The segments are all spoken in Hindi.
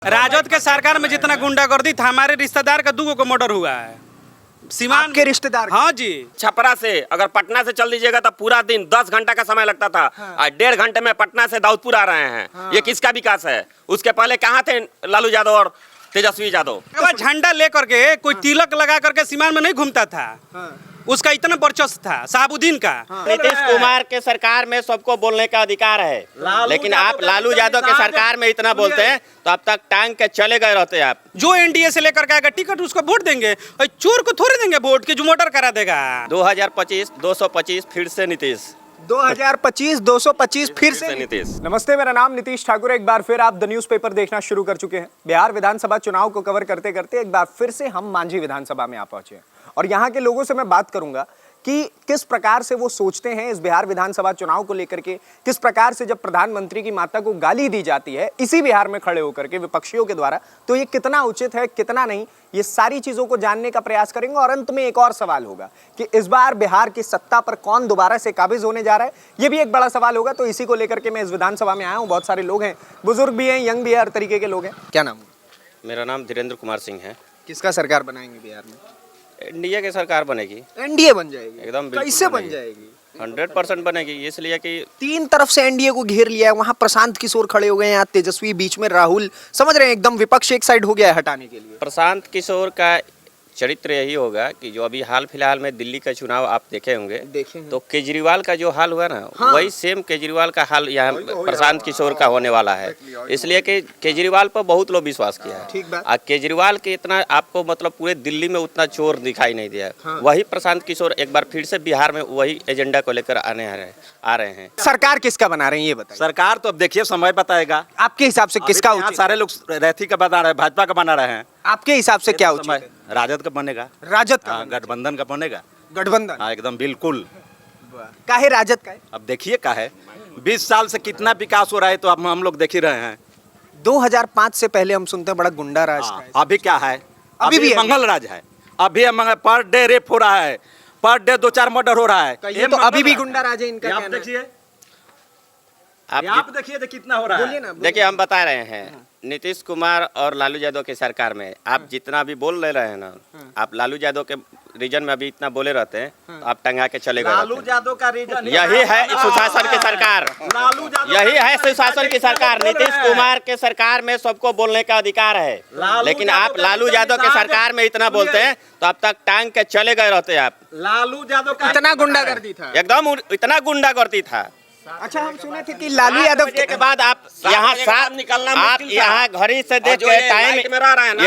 राजद के सरकार में जितना गुंडागर्दी था, हमारे रिश्तेदार का 2 को मर्डर हुआ है। सीमान के रिश्तेदार? हाँ जी। छपरा से अगर पटना से चल दीजिएगा तो पूरा दिन 10 घंटा का समय लगता था। हाँ। और 1.5 घंटे में पटना से दाऊदपुर आ रहे हैं। हाँ। ये किसका विकास है? उसके पहले कहाँ थे लालू यादव और तेजस्वी यादव? झंडा लेकर के कोई तिलक लगा करके सीमान में नहीं घूमता था। उसका इतना वर्चस्व था साहबुद्दीन का। नीतीश कुमार के सरकार में सबको बोलने का अधिकार है, लेकिन आप लालू यादव के सरकार में इतना बोलते हैं तो अब तक टांग के चले गए रहते हैं। आप जो एनडीए से लेकर के आएगा टिकट उसको वोट देंगे, और चोर को थोड़े देंगे वोट के जो मोटर करा देगा। 2025 225 फिर से नीतीश। 2025 225 फिर से नीतीश। नमस्ते, मेरा नाम नीतीश ठाकुर। एक बार फिर आप द न्यूज़पेपर देखना शुरू कर चुके हैं। बिहार विधानसभा चुनाव को कवर करते करते एक बार फिर से हम मांझी विधानसभा में आ पहुंचे हैं और यहाँ के लोगों से मैं बात करूंगा कि किस प्रकार से वो सोचते हैं इस बिहार विधानसभा चुनाव को लेकर के। किस प्रकार से जब प्रधानमंत्री की माता को गाली दी जाती है इसी बिहार में खड़े होकर के विपक्षियों के द्वारा, तो ये कितना उचित है कितना नहीं, ये सारी चीजों को जानने का प्रयास करेंगे। और अंत में एक और सवाल होगा कि इस बार बिहार की सत्ता पर कौन दोबारा से काबिज होने जा रहा है, ये भी एक बड़ा सवाल होगा। तो इसी को लेकर के मैं इस विधानसभा में आया हूँ। बहुत सारे लोग हैं, बुजुर्ग भी हैं, यंग भी है, हर तरीके के लोग हैं। क्या नाम है? मेरा नाम धीरेन्द्र कुमार सिंह है। किसका सरकार बनाएंगे बिहार में? एनडीए की सरकार बनेगी। एनडीए बन जाएगी? एकदम कैसे बन जाएगी? 100% बनेगी, इसलिए कि 3 तरफ से एनडीए को घेर लिया है। वहां प्रशांत किशोर खड़े हो गए हैं, यहाँ तेजस्वी, बीच में राहुल, समझ रहे हैं, एकदम विपक्ष एक साइड हो गया है हटाने के लिए। प्रशांत किशोर का चरित्र यही होगा कि जो अभी हाल फिलहाल में दिल्ली का चुनाव आप देखे होंगे, तो केजरीवाल का जो हाल हुआ ना, हाँ। वही सेम केजरीवाल का हाल यहाँ प्रशांत किशोर का होने वाला है। इसलिए कि केजरीवाल पर बहुत लोग विश्वास किया है। ठीक बात। और केजरीवाल के इतना आपको मतलब पूरे दिल्ली में उतना चोर दिखाई नहीं दिया। हाँ। वही प्रशांत किशोर एक बार फिर से बिहार में वही एजेंडा को लेकर आ रहे हैं। सरकार किसका बना रहे हैं ये बताइए। सरकार तो अब देखिए समय बताएगा। आपके हिसाब से किसका यहाँ उचित? सारे लोग रैथी का बना रहे हैं, भाजपा का बना रहे हैं। आपके हिसाब से क्या उचित है? राजद का बनेगा। राजद का हाँ, गठबंधन का बनेगा। गठबंधन? हाँ, एकदम बिल्कुल। काहे राजद का है? अब देखिए का है 20 साल से कितना विकास हो रहा है, तो अब हम लोग देख ही रहे हैं। 2005 से पहले हम सुनते हैं बड़ा गुंडा राज हाँ, था। अभी क्या है? अभी भी है। मंगल राज है। अभी पर डे रेप हो रहा है, पर डे 2-4 मर्डर हो रहा है। ये तो अभी भी गुंडा राज है इनका आप कहना है। देखिए, आप देखिए कितना हो रहा बोलिए है। ना, बोलिए। देखिए, हम बता रहे हैं नीतीश कुमार और लालू यादव की सरकार में आप जितना भी बोल ले रहे हैं ना, आप लालू यादव के रीजन में अभी इतना बोले रहते हैं तो आप टंगा के चले गए लालू रहते हैं। यादव का रीजन यही है सुशासन की सरकार। लालू यादव यही है सुशासन की सरकार। नीतीश कुमार के सरकार में सबको बोलने का अधिकार है, लेकिन आप लालू यादव के सरकार में इतना बोलते हैं तो अब तक टांग के चले गए रहते हैं। आप लालू यादव का इतना गुंडागर्दी था? एकदम इतना गुंडागर्दी था। अच्छा, हम सुने थे कि लालू यादव के बाद आप यहाँ निकलना, आप यहाँ घड़ी से देख के टाइम में रह रहे हैं ना,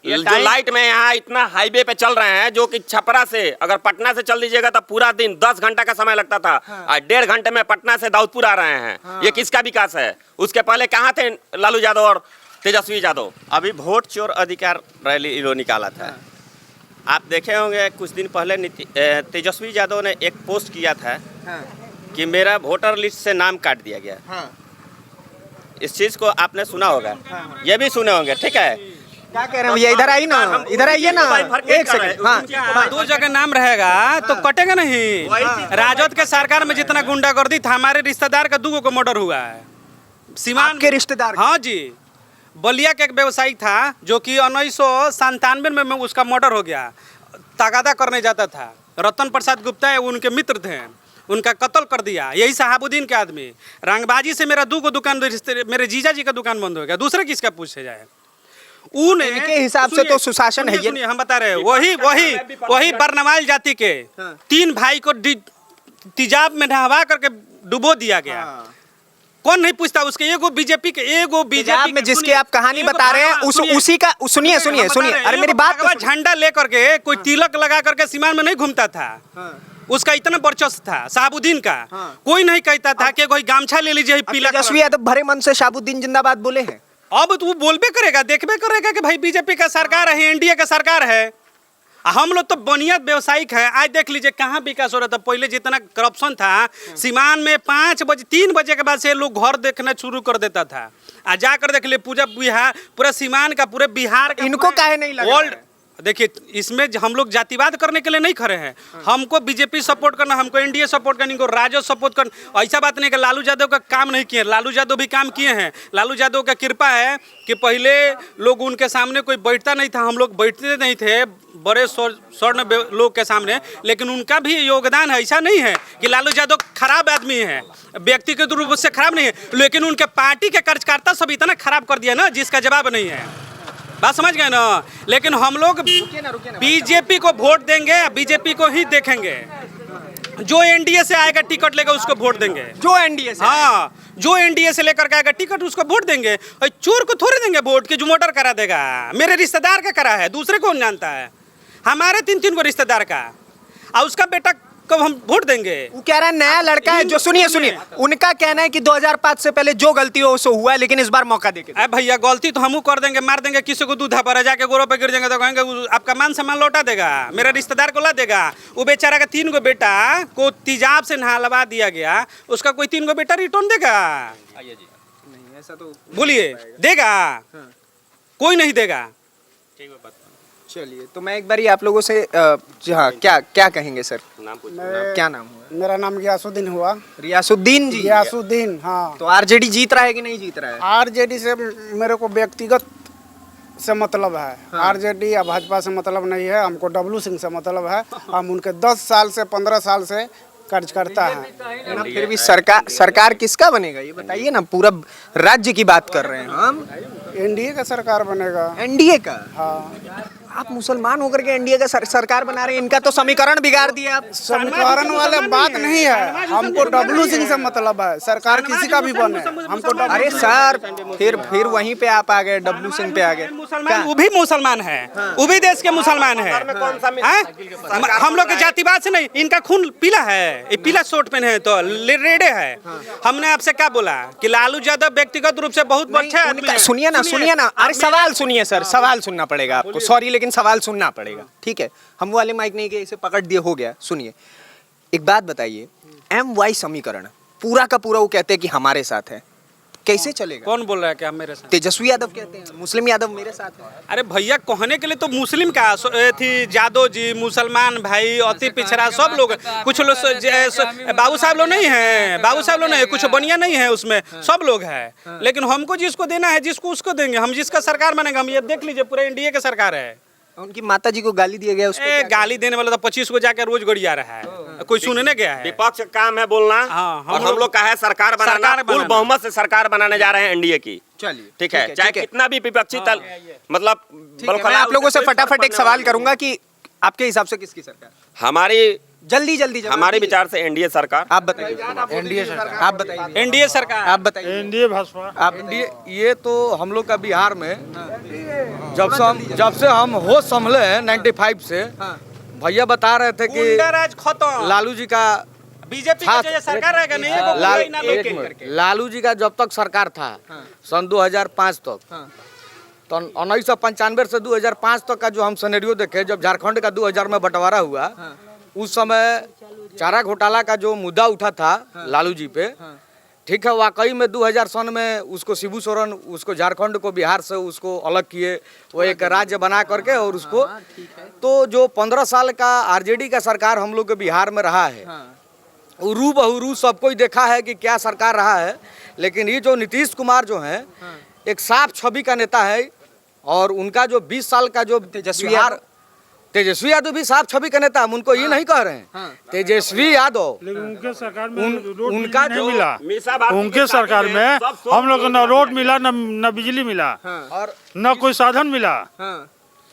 ये जो लाइट में यहाँ इतना हाईवे पे चल रहे हैं, जो कि छपरा से अगर पटना से चल दीजिएगा तो पूरा दिन 10 घंटा का समय लगता था। और 1.5 घंटे में पटना से दाऊदपुर आ रहे हैं। ये किसका विकास है? उसके पहले कहाँ थे लालू यादव और तेजस्वी यादव? अभी वोट चोर अधिकार रैली निकाला था। आप देखे होंगे कुछ दिन पहले तेजस्वी यादव ने एक पोस्ट किया था कि मेरा वोटर लिस्ट से नाम काट दिया गया। इस चीज को आपने सुना होगा, ये भी सुने होंगे, ठीक है? क्या कह रहे हैं भैया? इधर आइए ना, इधर आइए ना, एक सेकंड। हाँ, 2 जगह नाम रहेगा तो कटेगा नहीं। राजद के सरकार में जितना गुंडागर्दी था, हमारे रिश्तेदार का 2 को मर्डर हुआ है। सीमान के रिश्तेदार? हाँ जी। बलिया के एक व्यवसायी था जो कि 1997 में उसका मर्डर हो गया। तगादा करने जाता था, रतन प्रसाद गुप्ता उनके मित्र थे, उनका कत्ल कर दिया। यही साहबुद्दीन के आदमी। रंगबाजी से मेरा 2 दुकान, मेरे जीजा जी का दुकान बंद हो गया, दूसरे किसका पूछे जाए? इनके हिसाब से तो सुशासन है ये। हम बता रहे हैं, वही बरनवाल जाति के 3 भाई को तेजाब में नहवा करके डुबो दिया गया। कौन नहीं पूछता उसके? एगो बीजेपी में जिसकी आप कहानी बता रहे हैं उसी का सुनिए। अरे मेरी बात तो झंडा लेकर के कोई तिलक लगा करके सीमान में नहीं घूमता था। उसका इतना वर्चस्व था साहबुद्दीन का। कोई नहीं कहता था कि कोई गामछा ले लीजिए पीला। तेजस्वी यादव भरे मन से साहबुद्दीन जिंदाबाद बोले हैं। अब तो वो बोलबे करेगा, देखबे करेगा कि भाई बीजेपी का सरकार है, एनडीए का सरकार है। हम लोग तो बुनियाद व्यवसायिक है। आज देख लीजिए कहाँ विकास हो रहा था। पहले जितना करप्शन था सीमान में 5 बजे 3 बजे के बाद से लोग घर देखना शुरू कर देता था। आ जाकर देख लिए पूरा बिहार, पूरा सीमान का, पूरे बिहार का। इनको काहे नहीं लगा? देखिए इसमें हम लोग जातिवाद करने के लिए नहीं खड़े हैं। हमको बीजेपी सपोर्ट करना, हमको एनडीए सपोर्ट करना, इनको राजद सपोर्ट करना। ऐसा बात नहीं कि लालू यादव का काम नहीं किए, लालू यादव भी काम किए हैं। लालू यादव का कृपा है कि पहले लोग उनके सामने कोई बैठता नहीं था, हम लोग बैठते नहीं थे बड़े स्वर्ण लोग के सामने, लेकिन उनका भी योगदान है। ऐसा नहीं है कि लालू यादव खराब आदमी है, व्यक्तिगत रूप से खराब नहीं है, लेकिन उनके पार्टी के कार्यकर्ता सब इतना खराब कर दिया ना जिसका जवाब नहीं है। बात समझ गए ना। लेकिन हम लोग बीजेपी को वोट देंगे, बीजेपी को ही देखेंगे। जो एनडीए से आएगा टिकट लेगा उसको वोट देंगे। जो एनडीए से, हाँ, जो एनडीए से लेकर के आएगा टिकट उसको वोट देंगे। और चोर को थोड़े देंगे वोट कि जो मोटर करा देगा। मेरे रिश्तेदार का करा है, दूसरे कौन जानता है? हमारे 3-3 को रिश्तेदार का, और उसका बेटा को हम वोट देंगे। वो कह रहा है नया लड़का है जो, सुनिए उनका कहना है कि 2005 से पहले जो गलती हो उससे हुआ है, लेकिन इस बार मौका देके। अरे भैया गलती तो हम कर देंगे, मार देंगे किसी को दूधा पर, जाके गोरों पे गिर जाएंगे तो कहेंगे आपका मान सम्मान लौटा देगा, मेरा रिश्तेदार को ला देगा। वो बेचारा का 3 गो बेटा को तेजाब से नहलवा दिया गया, उसका कोई 3 गो बेटा रिटर्न देगा? नहीं ऐसा तो बोलिए देगा? कोई नहीं देगा। चलिए, तो मैं एक बार आप लोगों से हाँ क्या कहेंगे सर? क्या नाम हुआ? मेरा नाम गियासुद्दीन हुआ। रियासुद्दीन जी। गियासुद्दीन, हाँ। तो आरजेडी जीत रहा है कि नहीं जीत रहा है? आरजेडी से मेरे को व्यक्तिगत से मतलब है। आरजेडी या भाजपा से मतलब नहीं है, हमको डब्लू सिंह से मतलब है। हम उनके 10 साल से 15 साल से कार्यकर्ता है ना। फिर भी सरकार किसका बनेगा ये बताइए ना। पूरा राज्य की बात कर रहे हैं हम। एनडीए का सरकार बनेगा। एनडीए का? हाँ। आप मुसलमान होकर के एनडीए का सरकार बना रहे हैं, इनका तो समीकरण बिगाड़ दिया आप। समीकरण वाले बात नहीं है, हमको डब्लू सिंह से मतलब है। सरकार किसी का भी बने, हमको अरे सर फिर वहीं पे आप आ गए, डब्लू सिंह पे आ गए। मुसलमान वो भी मुसलमान है, वो भी देश के मुसलमान है। हम लोग के जातिवाद से नहीं, इनका खून पीला है, ये पीला शर्ट पहने हैं तो रेडे है। हमने आपसे क्या बोला कि लालू यादव व्यक्तिगत रूप से बहुत अच्छा आदमी है। सुनिए ना, अरे सवाल सुनिए सर, सवाल सुनना पड़ेगा आपको। सॉरी लेकिन सवाल सुनना पड़ेगा, ठीक है? हम वाले माइक नहीं के इसे पकड़ दिए, हो गया। सुनिए, एक बात बताइए, MY समीकरण पूरा का पूरा वो कहते हैं कि हमारे साथ है, कैसे चलेगा? कौन बोल रहा है कि हम मेरे साथ? तेजस्वी यादव कहते हैं, मुस्लिम यादव मेरे साथ है। अरे भैया कहने के लिए तो मुस्लिम का थी, यादव जी, मुसलमान भाई, अति पिछड़ा सब लोग, कुछ लोग बाबू साहब लोग नहीं है, बाबू साहब लोग नहीं है, कुछ बनिया नहीं है उसमें, सब लोग है। लेकिन हमको जिसको देना है, जिसको उसको देंगे। हम जिसका सरकार बनेगा, हम ये देख लीजिए पूरे एनडीए का सरकार है। उनकी माता जी को गाली दिया गया, उस पे गाली देने वाला तो 25 को जाकर रोज गड़िया रहा है, कोई सुनने गया है? विपक्ष का काम है बोलना। हाँ, और हम लोग का है सरकार बनाना। पूर्ण बहुमत से सरकार बनाने जा रहे हैं एनडीए की। चलिए, ठीक है, चाहे कितना भी विपक्षी दल मतलब मैं आप लोगों से फटाफट एक सवाल करूंगा कि आपके हिसाब से किसकी सरकार? हमारी जल्दी हमारे विचार से एनडीए सरकार। आप बताइए। एनडीए सरकार। आप बताइए। एनडीए सरकार। आप बताइए। एनडीए भाजपा। आप एनडीए। ये तो हम लोग का बिहार में जब से हम होश संभले हैं 95 से, भैया बता रहे थे कि राज खत्म, लालू जी का बीजेपी का जो सरकार रहेगा नहीं है, वो कोई ना लेके। लालू जी का जब तक सरकार था सन 2005 तक, तो 1995 से 2005 तक का जो हम सिनेरियो देखे, जब झारखंड का 2000 में बंटवारा हुआ, उस समय चारा घोटाला का जो मुद्दा उठा था लालू जी पे, ठीक है, वाकई में 2000 सन में उसको शिबू सोरेन उसको झारखंड को बिहार से उसको अलग किए, वो एक राज्य बना करके, और उसको तो जो 15 साल का आरजेडी का सरकार हम लोग के बिहार में रहा है, रू बहुरू सबको ही देखा है कि क्या सरकार रहा है। लेकिन ये जो नीतीश कुमार जो है, एक साफ छवि का नेता है, और उनका जो 20 साल का जो तेजस्वी यादव भी साफ छवि का नेता, हम उनको ये नहीं कह रहे हैं। तेजस्वी यादव, लेकिन उनके सरकार में उनका नहीं जो मिला, उनके सरकार में हम लोग को न रोड मिला, न बिजली मिला, और न कोई साधन मिला।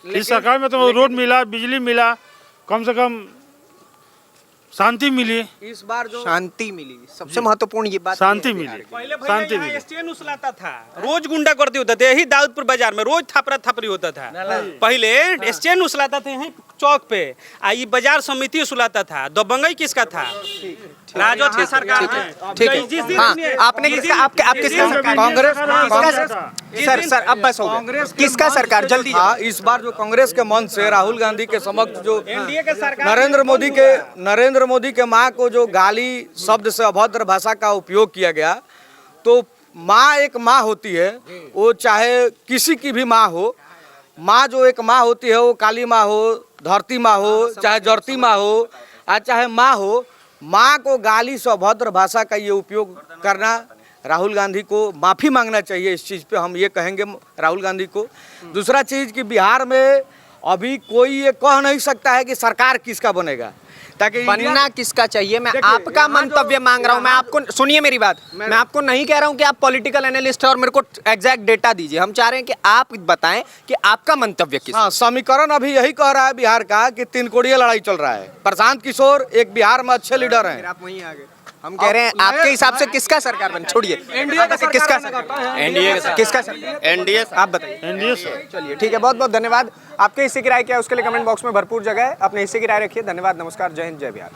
इस सरकार में तो रोड मिला, बिजली मिला, कम से कम शांति मिली। इस बार जो शांति मिली, सबसे महत्वपूर्ण ये बात, शांति मिली। पहले शांति भैया स्टेन उछलाता था, रोज गुंडागर्दी होता था, यही दाऊदपुर बाजार में रोज थापरा थापरी होता था। पहले स्टेन उछलाता था यहीं चौक पे, आई बाजार समिति उछलाता था। दबंगई किसका था? राजद की सरकार में। ठीक है। हाँ, आपने किसका, आपके कांग्रेस? सर अब बस हो गया। किसका सरकार? जल्दी। हाँ, इस बार जो कांग्रेस के मंच से राहुल गांधी के समक्ष जो एनडीए के सरकार, नरेंद्र मोदी के माँ को जो गाली शब्द से अभद्र भाषा का उपयोग किया गया, तो माँ एक माँ होती है, वो चाहे किसी की भी माँ हो, माँ जो एक माँ होती है वो काली माँ हो, धरती माँ हो, चाहे जरती माँ हो, चाहे माँ हो, माँ को गाली से अभद्र भाषा का ये उपयोग करना, राहुल गांधी को माफ़ी मांगना चाहिए। इस चीज़ पे हम ये कहेंगे राहुल गांधी को। दूसरा चीज़ कि बिहार में अभी कोई ये कह नहीं सकता है कि सरकार किसका बनेगा, ताकि बनना किसका चाहिए, मैं देखिए, आपका यहाँ मंतव्य जो- मांग रहा हूं। मैं यहाँ आपको, सुनिए मेरी बात, मैं आपको नहीं कह रहा हूं कि आप पॉलिटिकल एनालिस्ट हैं और मेरे को एग्जैक्ट डेटा दीजिए। हम चाह रहे हैं कि आप बताएं कि आपका मंतव्य किस। हाँ, समीकरण अभी यही कह रहा है बिहार का कि 3 कोणीय लड़ाई चल रहा है। प्रशांत किशोर एक बिहार में अच्छे लीडर हैं। आप वहीं आ गए। हम कह रहे हैं आपके हिसाब से किसका सरकार बन, छोड़िए एनडीए का किसका एनडीए के साथ। किसका सरकार, एनडीए आप बताइए। एनडीए से चलिए ठीक है, बहुत बहुत धन्यवाद। आपके हिस्से की राय क्या है उसके लिए कमेंट बॉक्स में भरपूर जगह है। अपने हिस्से की राय रखिए। धन्यवाद, नमस्कार, जय हिंद, जय बिहार।